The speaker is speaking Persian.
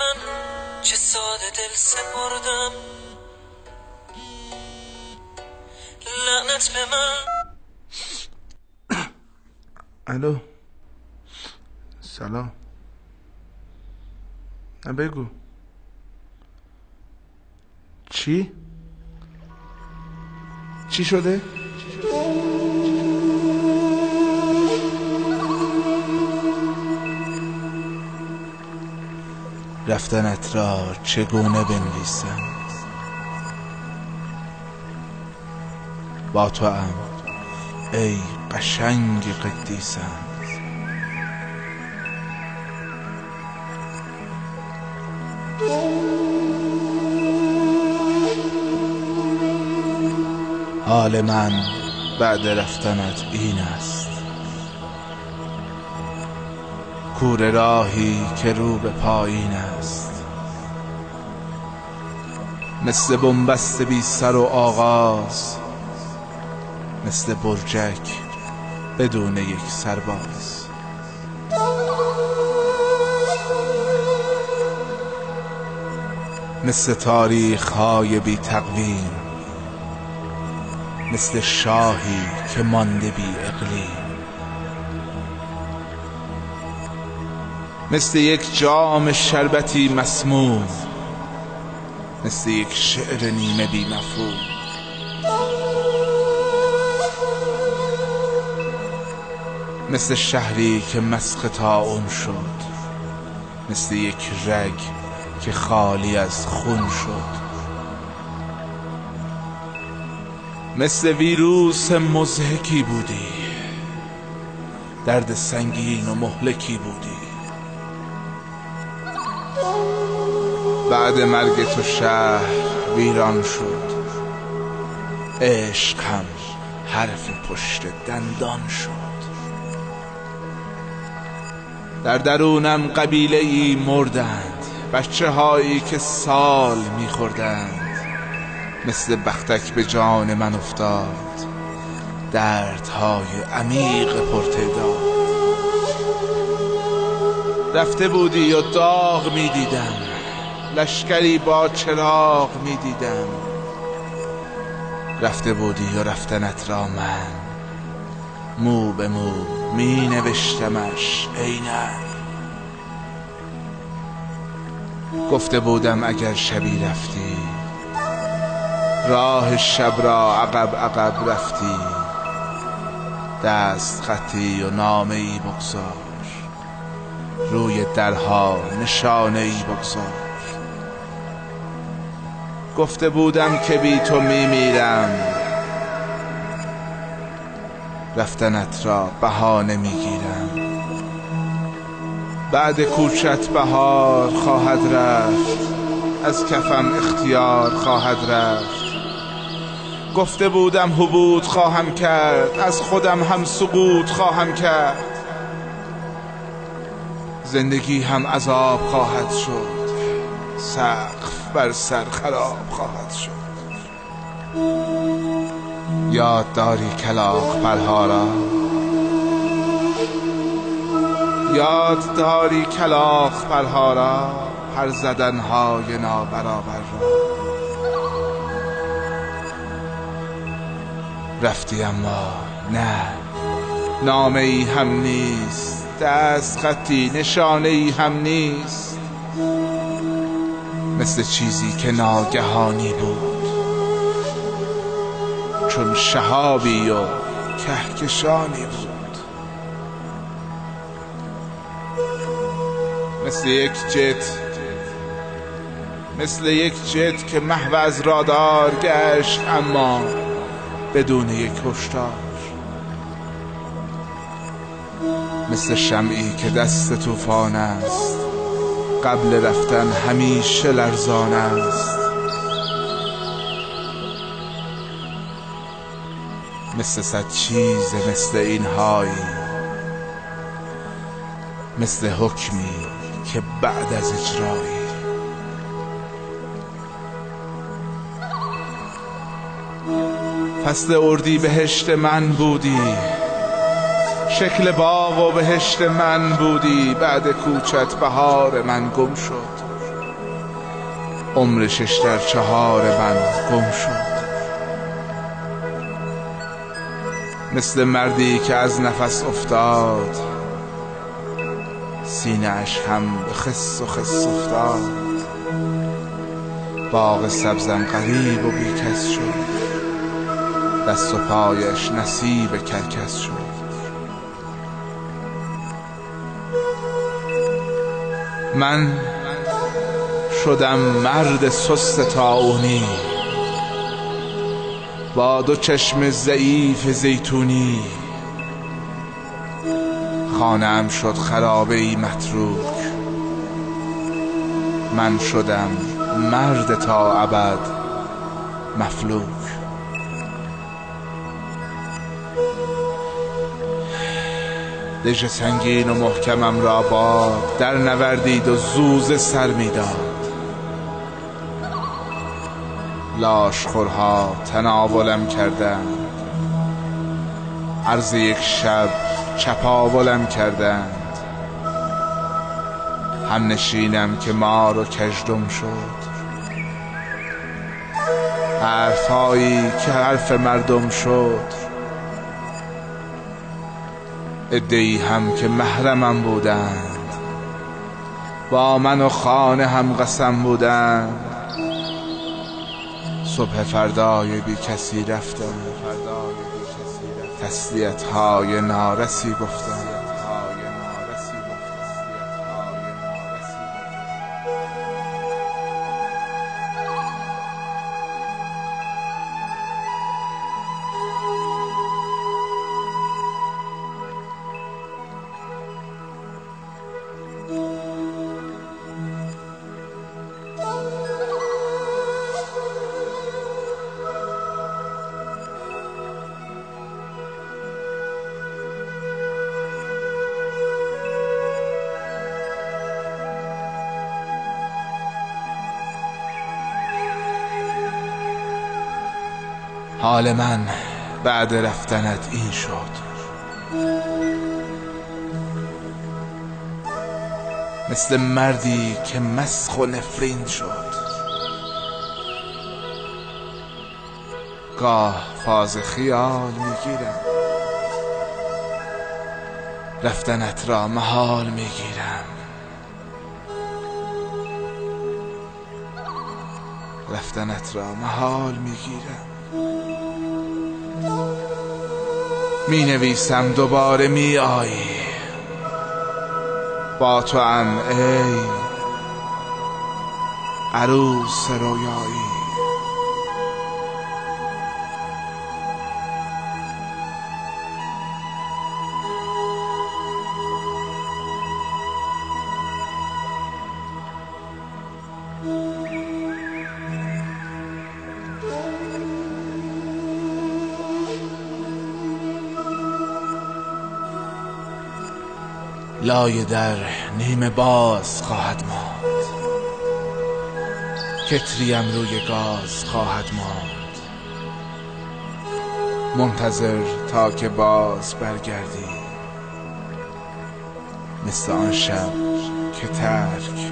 من چه ساده دل سپردم، لعنت به من. الو سلام. بگو چی شده؟ رفتنت را چگونه بنویسم؟ با تو ام ای قشنگ قدیسم. حال من بعد رفتنت این است، کوره راهی که رو به پایین است، مثل بنبست بی سر و آغاز، مثل برجک بدون یک سرباز. مثل تاریخ های بی تقویم، مثل شاهی که مانده بی اقلیم، مثل یک جام شربتی مسموم، مثل یک شعر نیمه بی مفهوم. مثل شهری که مسخ طاعون شد، مثل یک رگ که خالی از خون شد، مثل ویروس مضحکی بودی، درد سنگین و مهلکی بودی. بعد مرگ تو شهر ویران شد، عشق هم حرف پشت دندان شد. در درونم قبیله ای مردند، بچه هایی که سال میخوردند. مثل بختک به جان من افتاد، دردهای عمیق پرتعداد. رفته بودی و داغ میدیدم، لشکری با چراغ میدیدم. رفته بودی و رفتنت را من مو به مو می نوشتمش عیناً. گفته بودم اگر شبی رفتی، راه شب را عقب عقب رفتی. دست خطی و نامه ای بگذار، روی درها نشانه ای بگذار. گفته بودم که بی تو میمیرم، رفتنت را بهانه میگیرم. بعد کوچت بهار خواهد رفت، از کفم اختیار خواهد رفت. گفته بودم حبوط خواهم کرد، از خودم هم سقوط خواهم کرد. زندگی هم عذاب خواهد شد، سقف بر سر خراب خواهد شد. یاد داری کلاغ پرها را؟ یاد داری کلاغ پرها را؟ پر زدنهای نابرابر را. رفتی اما نه، نامه ای هم نیست، دست خطی نشانه ای هم نیست. مثل چیزی که ناگهانی بود، چون شهابی و کهکشانی بود. مثل یک جت که محو از رادار گشت، اما بدون یک هشدار. مثل شمعی که دست طوفان است، قبل رفتن همیشه لرزان است. مثل صد چیز مثل اینهایی، مثل حکمی که بعد از اجرایی. فصل اردی بهشت من بودی، شکل باغ و بهشت من بودی. بعد کوچت بهار من گم شد، عمر 6 در 4 من گم شد. مثل مردی که از نفس افتاد، سینه اش هم به خس و خس افتاد. باغ سبزم غریب و بیکس شد، دست و پایش نصیب کرکس شد. من شدم مرد سست طاعونی، با 2 چشم ضعیف زیتونی. خانه‌ام شد خرابه‌ای متروک، من شدم مرد تا ابد مفلوک. دژ سنگین و محکمم را باد در نوردید و زوزه سر میداد. لاشخورها تناولم کردند، عرض 1 شب چپاولم کردند. همنشینم که مار و کژدم شد، حرفهایی که حرف مردم شد. عده‌ای هم که محرمم بودند، با من و خانه هم قسم بودند. صبح فردای بی کسی رفتم، تسلیت‌های نارسی گفتم. حال من بعد رفتنت این شد، مثل مردی که مسخ و نفرین شد. گاه فاز خیال میگیرم، رفتنت را محال میگیرم. رفتنت را محال میگیرم. می نویسم دوباره می آیی، با تو ام ای عروس رویایی. لای در نیمه باز خواهد ماند، کتریم روی گاز خواهد ماند. منتظر تا که باز برگردی، مثل آن شب که ترک